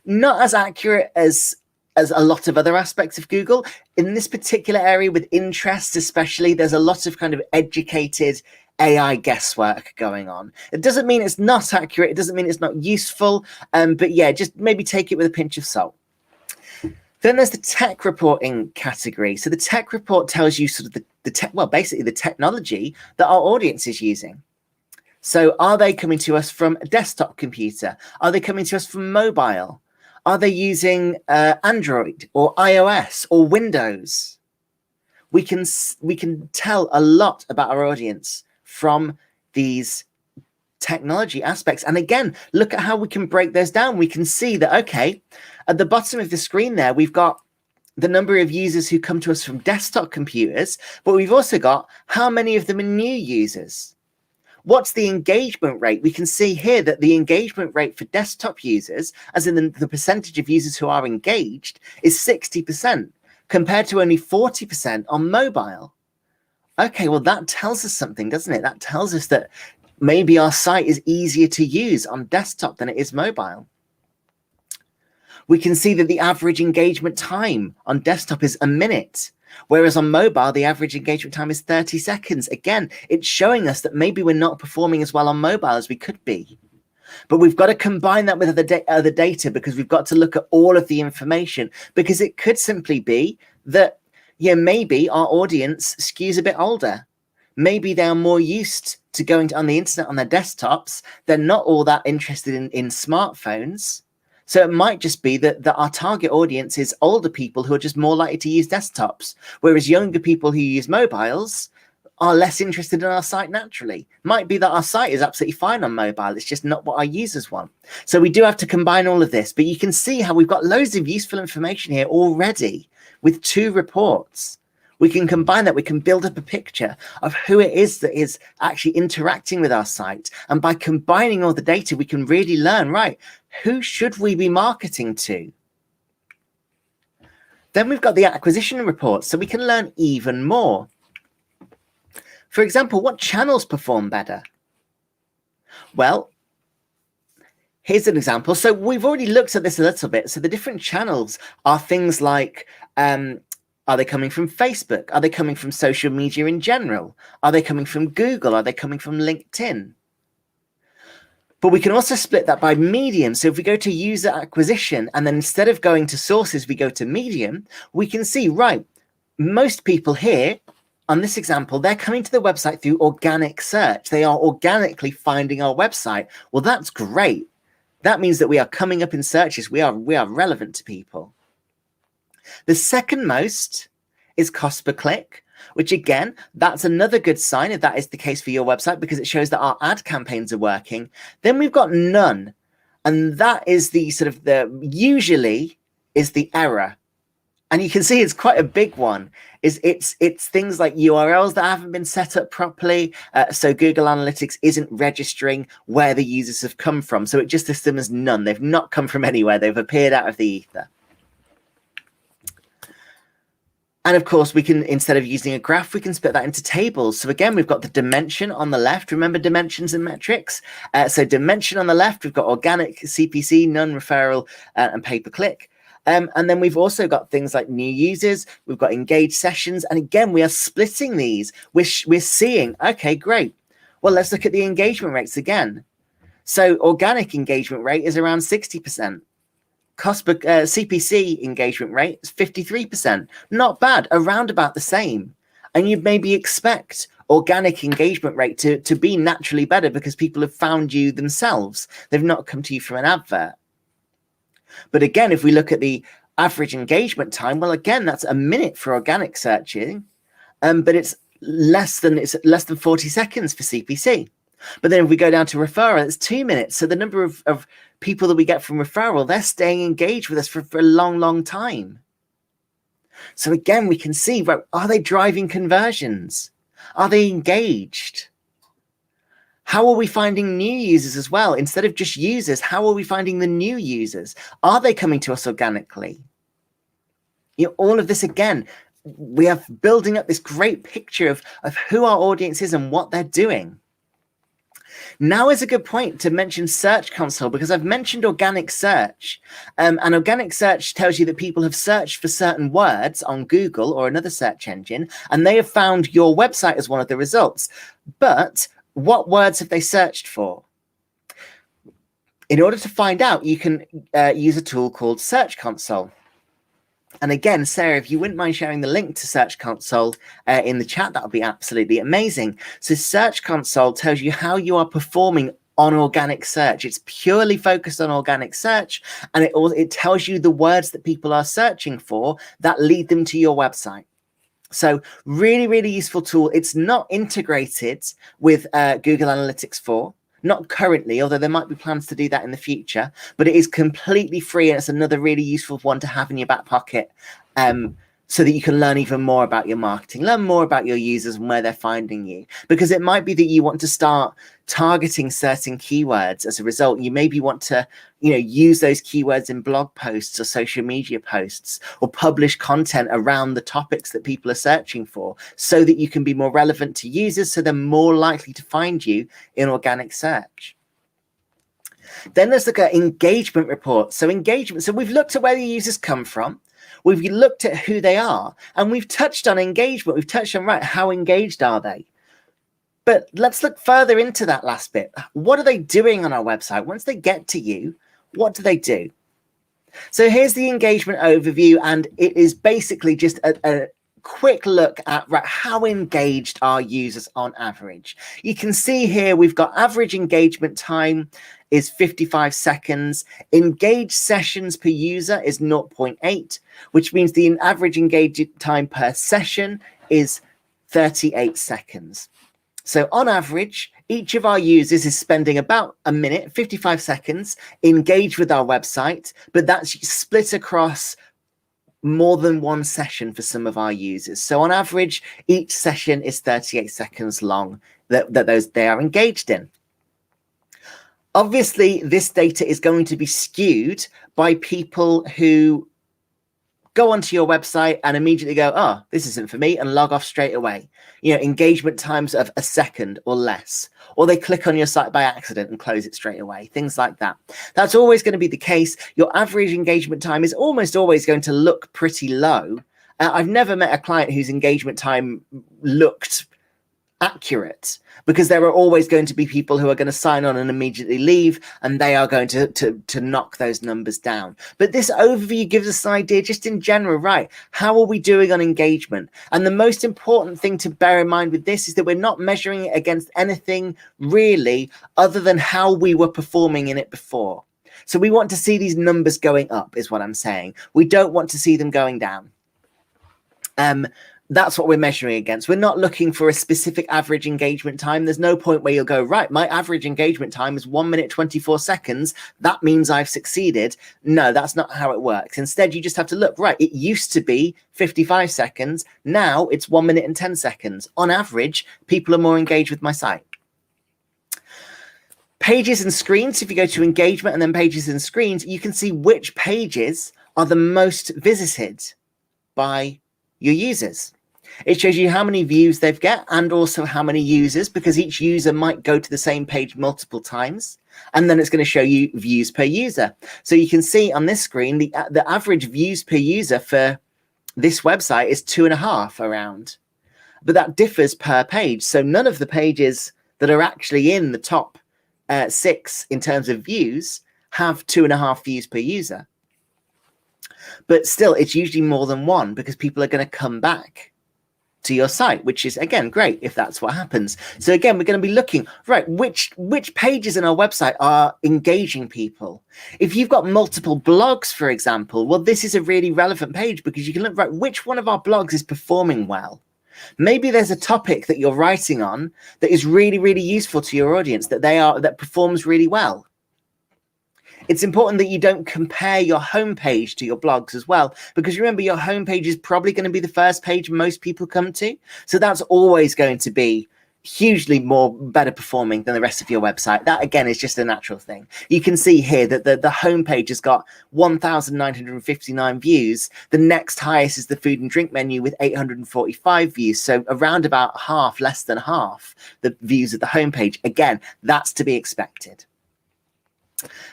Not as accurate as a lot of other aspects of Google. In this particular area with interests especially, there's a lot of kind of educated AI guesswork going on. It doesn't mean it's not accurate. It doesn't mean it's not useful. But yeah, just maybe take it with a pinch of salt. Then there's the tech reporting category. So the tech report tells you sort of basically the technology that our audience is using. So are they coming to us from a desktop computer? Are they coming to us from mobile? Are they using Android or iOS or Windows? We can tell a lot about our audience from these technology aspects. And again, look at how we can break those down. We can see that, okay, at the bottom of the screen there, we've got the number of users who come to us from desktop computers, but we've also got how many of them are new users. What's the engagement rate? We can see here that the engagement rate for desktop users, as in the percentage of users who are engaged, is 60% compared to only 40% on mobile. Okay, well, that tells us something, doesn't it? That tells us that maybe our site is easier to use on desktop than it is mobile. We can see that the average engagement time on desktop is a minute, whereas on mobile, the average engagement time is 30 seconds. Again, it's showing us that maybe we're not performing as well on mobile as we could be. But we've got to combine that with other data because we've got to look at all of the information, because it could simply be that, yeah, maybe our audience skews a bit older. Maybe they're more used to going on the internet on their desktops. They're not all that interested in smartphones. So it might just be that our target audience is older people who are just more likely to use desktops, whereas younger people who use mobiles are less interested in our site naturally. Might be that our site is absolutely fine on mobile. It's just not what our users want. So we do have to combine all of this, but you can see how we've got loads of useful information here already with 2 reports. We can combine that. We can build up a picture of who it is that is actually interacting with our site. And by combining all the data, we can really learn, right, who should we be marketing to? Then we've got the acquisition report, so we can learn even more. For example, what channels perform better? Well, here's an example. So we've already looked at this a little bit. So the different channels are things like, are they coming from Facebook? Are they coming from social media in general? Are they coming from Google? Are they coming from LinkedIn? But we can also split that by medium. So if we go to user acquisition, and then instead of going to sources, we go to medium, we can see, right, most people here on this example, they're coming to the website through organic search. They are organically finding our website. Well, that's great. That means that we are coming up in searches. We are relevant to people. The second most is cost per click, which again, that's another good sign if that is the case for your website, because it shows that our ad campaigns are working. Then we've got none. And that is the sort of usually is the error. And you can see it's quite a big one. It's things like URLs that haven't been set up properly. So Google Analytics isn't registering where the users have come from. So it just lists them as none. They've not come from anywhere. They've appeared out of the ether. And of course, we can, instead of using a graph, we can split that into tables. So again, we've got the dimension on the left. Remember dimensions and metrics? So dimension on the left, we've got organic, CPC, none, referral, and pay-per-click. And then we've also got things like new users. We've got engaged sessions. And again, we are splitting these. We're seeing, okay, great. Well, let's look at the engagement rates again. So organic engagement rate is around 60%. Cost per CPC engagement rate is 53%. Not bad, around about the same. And you'd maybe expect organic engagement rate to be naturally better because people have found you themselves. They've not come to you from an advert. But again, if we look at the average engagement time, well, again, that's a minute for organic searching, but it's less than 40 seconds for CPC. But then if we go down to referral, it's 2 minutes. So the number of people that we get from referral, they're staying engaged with us for a long, long time. So again, we can see, right, are they driving conversions? Are they engaged? How are we finding new users as well? Instead of just users, how are we finding the new users? Are they coming to us organically? You know, all of this, again, we are building up this great picture of who our audience is and what they're doing. Now is a good point to mention Search Console, because I've mentioned organic search, and organic search tells you that people have searched for certain words on Google or another search engine, and they have found your website as one of the results. But what words have they searched for? In order to find out, you can use a tool called Search Console. And again, Sarah, if you wouldn't mind sharing the link to Search Console in the chat, that would be absolutely amazing. So Search Console tells you how you are performing on organic search. It's purely focused on organic search, and it tells you the words that people are searching for that lead them to your website. So really, really useful tool. It's not integrated with Google Analytics 4. Not currently, although there might be plans to do that in the future, but it is completely free, and it's another really useful one to have in your back pocket so that you can learn even more about your marketing, learn more about your users and where they're finding you. Because it might be that you want to start targeting certain keywords as a result. You maybe want to, use those keywords in blog posts or social media posts, or publish content around the topics that people are searching for, so that you can be more relevant to users, so they're more likely to find you in organic search. Then let's look at engagement reports. So we've looked at where the users come from. We've looked at who they are, and we've touched on engagement. We've touched on, right, how engaged are they? But let's look further into that last bit. What are they doing on our website? Once they get to you, what do they do? So here's the engagement overview, and it is basically just a quick look at, right, how engaged are users on average. You can see here we've got average engagement time is 55 seconds. Engaged sessions per user is 0.8, which means the average engagement time per session is 38 seconds. So on average, each of our users is spending about a minute, 55 seconds, engaged with our website, but that's split across more than one session for some of our users. So on average, each session is 38 seconds long that they are engaged in. Obviously, this data is going to be skewed by people who go onto your website and immediately go, oh, this isn't for me, and log off straight away. Engagement times of a second or less, or they click on your site by accident and close it straight away, things like that. That's always going to be the case. Your average engagement time is almost always going to look pretty low. I've never met a client whose engagement time looked accurate, because there are always going to be people who are going to sign on and immediately leave, and they are going to knock those numbers down. But this overview gives us an idea just in general, right? How are we doing on engagement? And the most important thing to bear in mind with this is that we're not measuring it against anything really other than how we were performing in it before. So we want to see these numbers going up is what I'm saying. We don't want to see them going down. That's what we're measuring against. We're not looking for a specific average engagement time. There's no point where you'll go, right, my average engagement time is 1 minute, 24 seconds. That means I've succeeded. No, that's not how it works. Instead, you just have to look, right, it used to be 55 seconds. Now it's 1 minute and 10 seconds. On average, people are more engaged with my site. Pages and screens, if you go to engagement and then pages and screens, you can see which pages are the most visited by your users. It shows you how many views they've got and also how many users, because each user might go to the same page multiple times. And then it's going to show you views per user. So you can see on this screen, the average views per user for this website is 2.5 around. But that differs per page. So none of the pages that are actually in the top 6 in terms of views have 2.5 views per user. But still, it's usually more than 1 because people are going to come back to your site, which is, again, great if that's what happens. So again, we're going to be looking, right, which pages in our website are engaging people. If you've got multiple blogs, for example, well, this is a really relevant page because you can look, right, which one of our blogs is performing well? Maybe there's a topic that you're writing on that is really, really useful to your audience, that performs really well. It's important that you don't compare your homepage to your blogs as well, because remember, your homepage is probably going to be the first page most people come to. So that's always going to be hugely better performing than the rest of your website. That, again, is just a natural thing. You can see here that the homepage has got 1,959 views. The next highest is the food and drink menu with 845 views. So around about half, less than half the views of the homepage. Again, that's to be expected.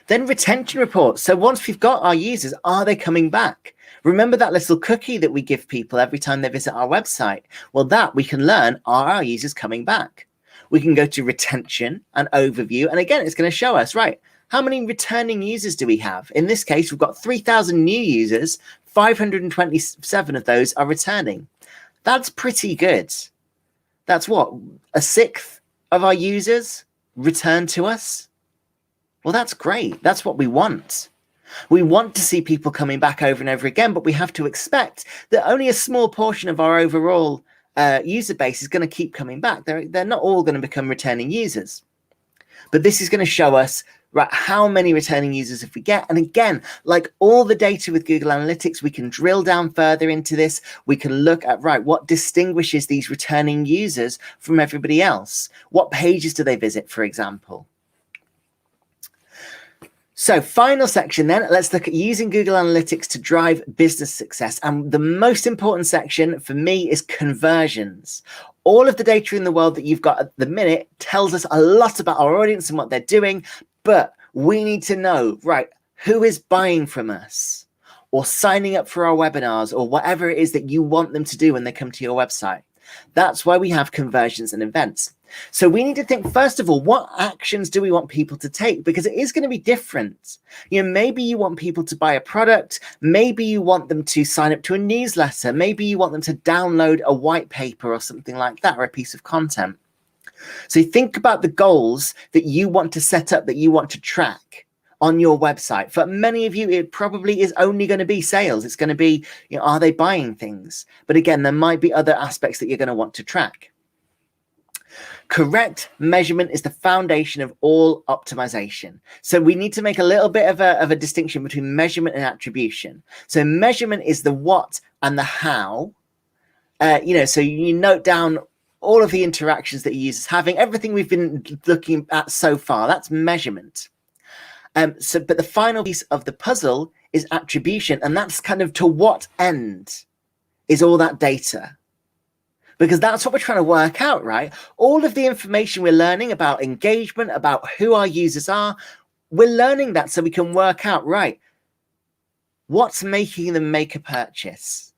Then retention reports. So once we've got our users, are they coming back? Remember that little cookie that we give people every time they visit our website? Well, that we can learn, are our users coming back? We can go to retention and overview. And again, it's going to show us, right, how many returning users do we have? In this case, we've got 3,000 new users. 527 of those are returning. That's pretty good. That's what, 1/6 of our users return to us? Well, that's great. That's what we want. We want to see people coming back over and over again, but we have to expect that only a small portion of our overall user base is going to keep coming back. They're not all going to become returning users. But this is going to show us, right, how many returning users if we get. And again, like all the data with Google Analytics, we can drill down further into this. We can look at, right, what distinguishes these returning users from everybody else? What pages do they visit, for example? So final section then, let's look at using Google Analytics to drive business success. And the most important section for me is conversions. All of the data in the world that you've got at the minute tells us a lot about our audience and what they're doing, but we need to know, right, who is buying from us or signing up for our webinars or whatever it is that you want them to do when they come to your website. That's why we have conversions and events. So we need to think, first of all, what actions do we want people to take? Because it is going to be different. You know, maybe you want people to buy a product. Maybe you want them to sign up to a newsletter. Maybe you want them to download a white paper or something like that, or a piece of content. So think about the goals that you want to set up, that you want to track on your website. For many of you, it probably is only going to be sales. It's going to be, you know, are they buying things? But again, there might be other aspects that you're going to want to track. Correct measurement is the foundation of all optimization. So we need to make a little bit of a distinction between measurement and attribution. So measurement is the what and the how. So you note down all of the interactions that your user's having, everything we've been looking at so far. That's measurement. But the final piece of the puzzle is attribution, and that's kind of to what end is all that data? Because that's what we're trying to work out, right? All of the information we're learning about engagement, about who our users are, we're learning that so we can work out, right, what's making them make a purchase?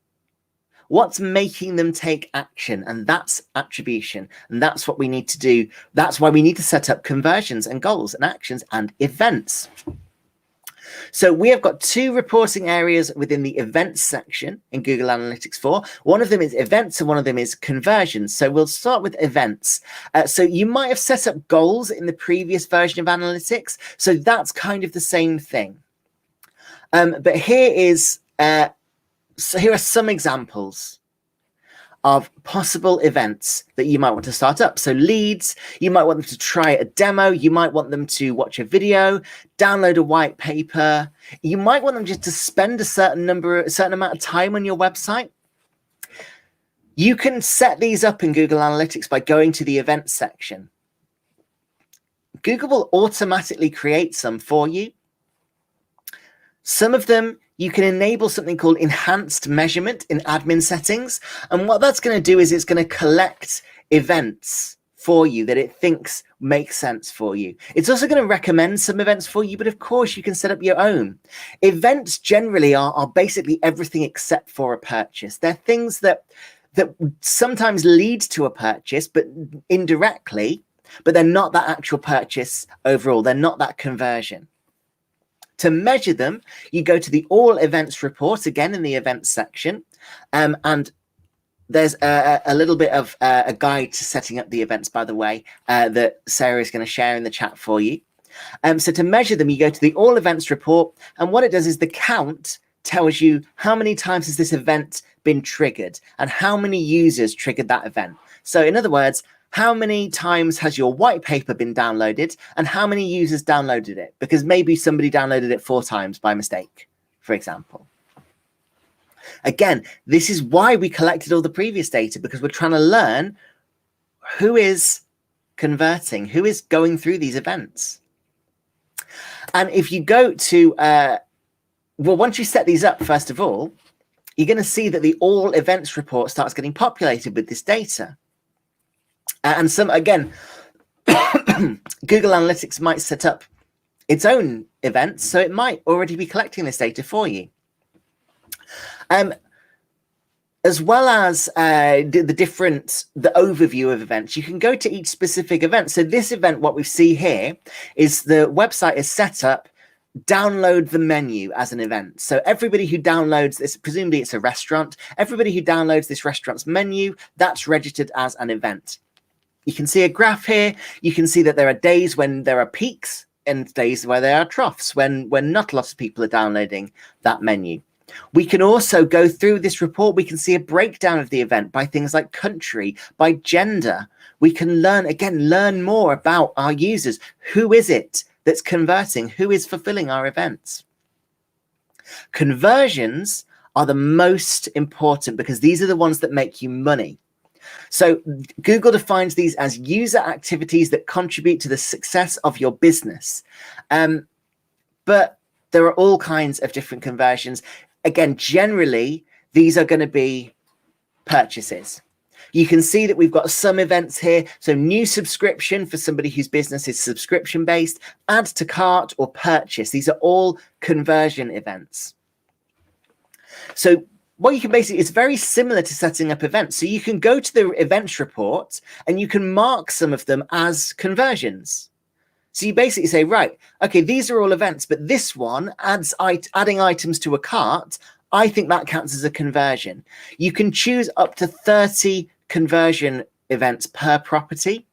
What's making them take action? And that's attribution. And that's what we need to do. That's why we need to set up conversions and goals and actions and events. So we have got two reporting areas within the events section in Google Analytics 4. One of them is events and one of them is conversions. So we'll start with events. So you might have set up goals in the previous version of analytics. So that's kind of the same thing. But here are some examples of possible events that you might want to start up. So leads, you might want them to try a demo, you might want them to watch a video, download a white paper, you might want them just to spend a certain amount of time on your website. You can set these up in Google Analytics by going to the events section. Google will automatically create some for you. Some of them you can enable something called enhanced measurement in admin settings. And what that's going to do is it's going to collect events for you that it thinks make sense for you. It's also going to recommend some events for you, but of course you can set up your own. Events generally are basically everything except for a purchase. They're things that sometimes lead to a purchase, but indirectly, but they're not that actual purchase overall. They're not that conversion. To measure them, you go to the All Events report, again in the Events section, and there's a little bit of a guide to setting up the events, by the way, that Sarah is going to share in the chat for you. So to measure them, you go to the All Events report, and what it does is the count tells you how many times has this event been triggered and how many users triggered that event. So in other words, how many times has your white paper been downloaded and how many users downloaded it? Because maybe somebody downloaded it 4 times by mistake, for example. Again, this is why we collected all the previous data, because we're trying to learn who is converting, who is going through these events. And if you go to, well, once you set these up, first of all, you're going to see that the All Events report starts getting populated with this data. And some, again, Google Analytics might set up its own events, so it might already be collecting this data for you. As well as the overview of events, you can go to each specific event. So this event, what we see here is the website is set up, download the menu as an event. So everybody who downloads this, presumably it's a restaurant, everybody who downloads this restaurant's menu, that's registered as an event. You can see a graph here. You can see that there are days when there are peaks and days where there are troughs, when not a lot of people are downloading that menu. We can also go through this report. We can see a breakdown of the event by things like country, by gender. We can learn more about our users. Who is it that's converting? Who is fulfilling our events? Conversions are the most important because these are the ones that make you money. So Google defines these as user activities that contribute to the success of your business. But there are all kinds of different conversions. Again, generally, these are going to be purchases. You can see that we've got some events here. So new subscription for somebody whose business is subscription based, add to cart or purchase. These are all conversion events. So what you can basically, it's very similar to setting up events. So you can go to the events report and you can mark some of them as conversions. So you basically say, right, okay, these are all events, but this one adding items to a cart, I think that counts as a conversion. You can choose up to 30 conversion events per property.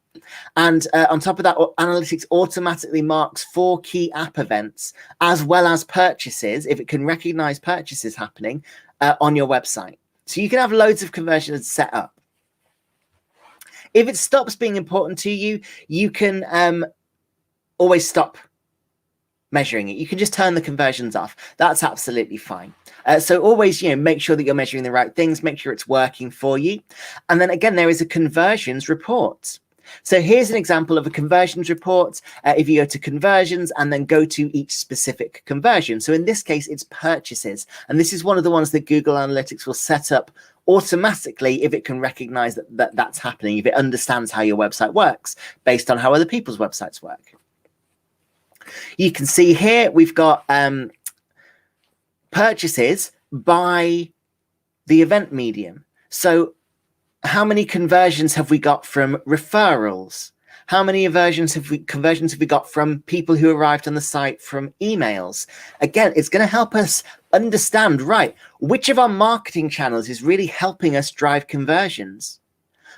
And on top of that, Analytics automatically marks 4 key app events as well as purchases, if it can recognize purchases happening on your website. So you can have loads of conversions set up. If it stops being important to you, you can always stop measuring it. You can just turn the conversions off. That's absolutely fine. So always, make sure that you're measuring the right things, make sure it's working for you. And then again, there is a conversions report. So here's an example of a conversions report. If you go to conversions and then go to each specific conversion. So in this case, it's purchases. And this is one of the ones that Google Analytics will set up automatically if it can recognize that that's happening, if it understands how your website works based on how other people's websites work. You can see here we've got purchases by the event medium. So how many conversions have we got from referrals? How many conversions have we got from people who arrived on the site from emails? Again, it's going to help us understand, right, which of our marketing channels is really helping us drive conversions.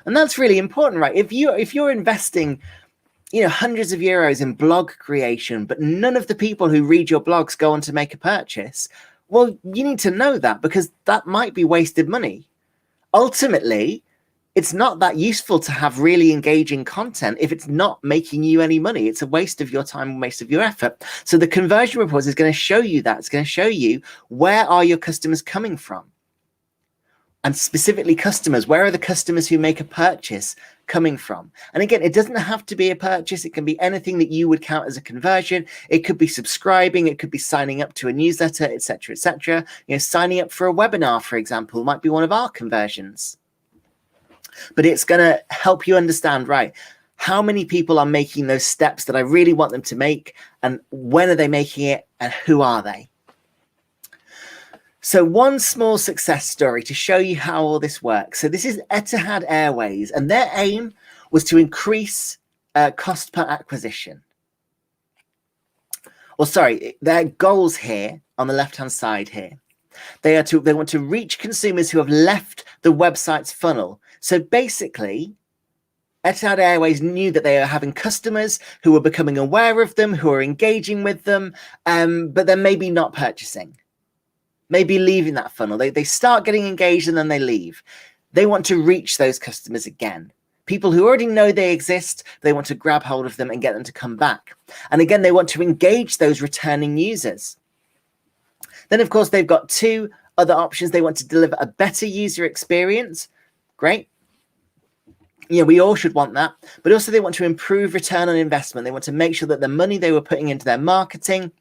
And that's really important, right? If you're investing, hundreds of euros in blog creation, but none of the people who read your blogs go on to make a purchase, well, you need to know that, because that might be wasted money. Ultimately, it's not that useful to have really engaging content if it's not making you any money. It's a waste of your time, waste of your effort. So the conversion report is going to show you that. It's going to show you, where are your customers coming from? And specifically customers, where are the customers who make a purchase coming from? And again, it doesn't have to be a purchase. It can be anything that you would count as a conversion. It could be subscribing. It could be signing up to a newsletter, etc., etc. Signing up for a webinar, for example, might be one of our conversions. But it's going to help you understand, right, how many people are making those steps that I really want them to make, and when are they making it, and who are they? So one small success story to show you how all this works. So this is Etihad Airways, and their aim was to increase cost per acquisition. Or sorry, their goals here on the left-hand side here. They want to reach consumers who have left the website's funnel. So basically, Etihad Airways knew that they are having customers who are becoming aware of them, who are engaging with them, but then maybe not purchasing, maybe leaving that funnel. They start getting engaged and then they leave. They want to reach those customers again. People who already know they exist, they want to grab hold of them and get them to come back. And again, they want to engage those returning users. Then, of course, they've got two other options. They want to deliver a better user experience. Great. We all should want that. But also they want to improve return on investment. They want to make sure that the money they were putting into their marketing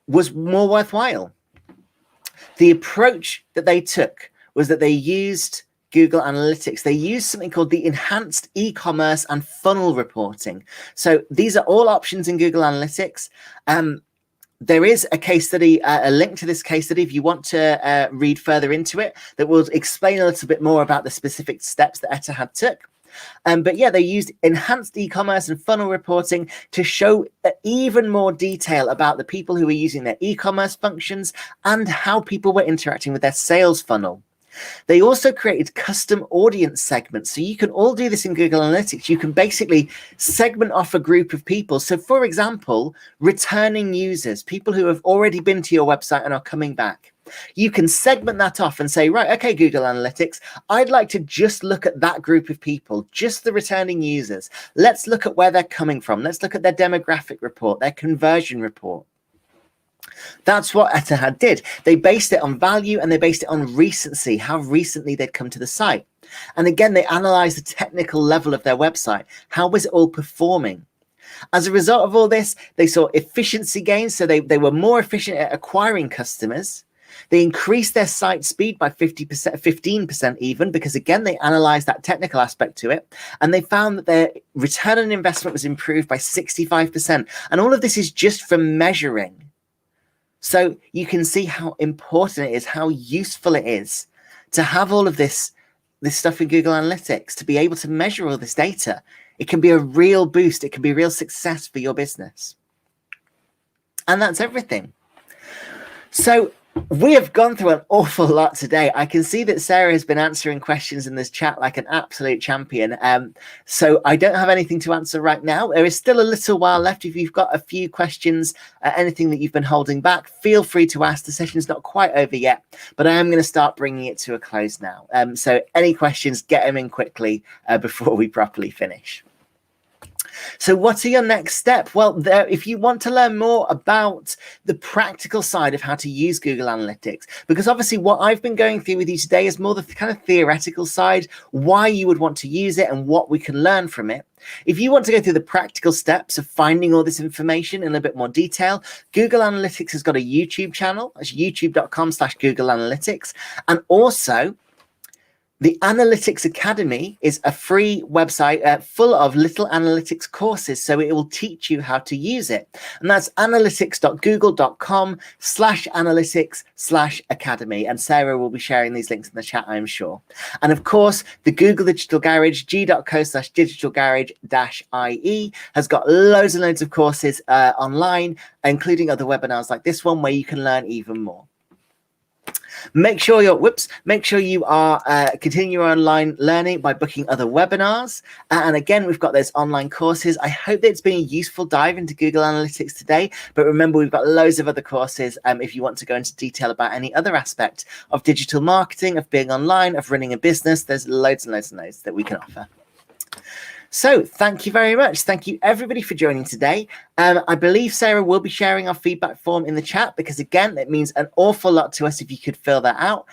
was more worthwhile. The approach that they took was that they used Google Analytics. They used something called the enhanced e-commerce and funnel reporting. So these are all options in Google Analytics. There is a case study, a link to this case study if you want to read further into it, that will explain a little bit more about the specific steps that Etihad took. But yeah, they used enhanced e-commerce and funnel reporting to show even more detail about the people who were using their e-commerce functions and how people were interacting with their sales funnel. They also created custom audience segments. So you can all do this in Google Analytics. You can basically segment off a group of people. So for example, returning users, people who have already been to your website and are coming back. You can segment that off and say, right, okay, Google Analytics, I'd like to just look at that group of people, just the returning users. Let's look at where they're coming from. Let's look at their demographic report, their conversion report. That's what Etihad did. They based it on value and they based it on recency, how recently they'd come to the site. And again, they analyzed the technical level of their website. How was it all performing? As a result of all this, they saw efficiency gains. So they were more efficient at acquiring customers. They increased their site speed by 50%, 15% even, because again, they analyzed that technical aspect to it. And they found that their return on investment was improved by 65%. And all of this is just from measuring. So you can see how important it is, how useful it is to have all of this stuff in Google Analytics, to be able to measure all this data. It can be a real boost. It can be a real success for your business. And that's everything. So we have gone through an awful lot today. I can see that Sarah has been answering questions in this chat like an absolute champion. So I don't have anything to answer right now. There is still a little while left. If you've got a few questions, anything that you've been holding back, feel free to ask. The session's not quite over yet, but I am going to start bringing it to a close now. So any questions, get them in quickly before we properly finish. So what are your next steps? Well, if you want to learn more about the practical side of how to use Google Analytics, because obviously what I've been going through with you today is more the kind of theoretical side, why you would want to use it and what we can learn from it. If you want to go through the practical steps of finding all this information in a bit more detail, Google Analytics has got a YouTube channel. That's youtube.com/Google Analytics. And also, The Analytics Academy is a free website full of little analytics courses, so it will teach you how to use it. And that's analytics.google.com/analytics/academy. And Sarah will be sharing these links in the chat, I'm sure. And of course, the Google Digital Garage, g.co/digitalgarage-IE, has got loads and loads of courses online, including other webinars like this one, where you can learn even more. Make sure you are continuing your online learning by booking other webinars. And again, we've got those online courses. I hope that it's been a useful dive into Google Analytics today. But remember, we've got loads of other courses if you want to go into detail about any other aspect of digital marketing, of being online, of running a business. There's loads and loads and loads that we can offer. So thank you very much. Thank you, everybody, for joining today. I believe Sarah will be sharing our feedback form in the chat, because, again, it means an awful lot to us if you could fill that out.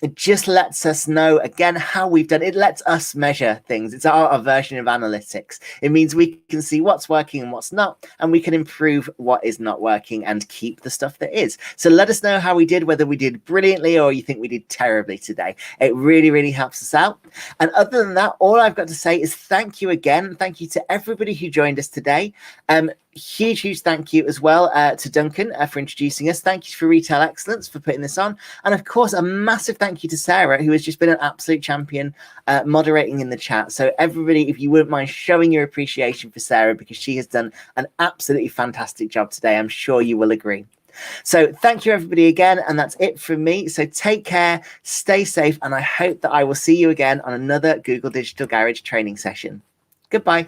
It just lets us know, again, how we've done. It lets us measure things. It's our version of analytics. It means we can see what's working and what's not, and we can improve what is not working and keep the stuff that is. So let us know how we did, whether we did brilliantly or you think we did terribly today. It really, really helps us out. And other than that, all I've got to say is thank you again. Thank you to everybody who joined us today. Huge thank you as well to Duncan for introducing us. Thank you for Retail Excellence for putting this on, and of course a massive thank you to Sarah, who has just been an absolute champion moderating in the chat. So everybody, if you wouldn't mind showing your appreciation for Sarah, because she has done an absolutely fantastic job today. I'm sure you will agree. So thank you, everybody, again, and that's it from me. So take care, stay safe, and I hope that I will see you again on another Google Digital Garage training session. Goodbye.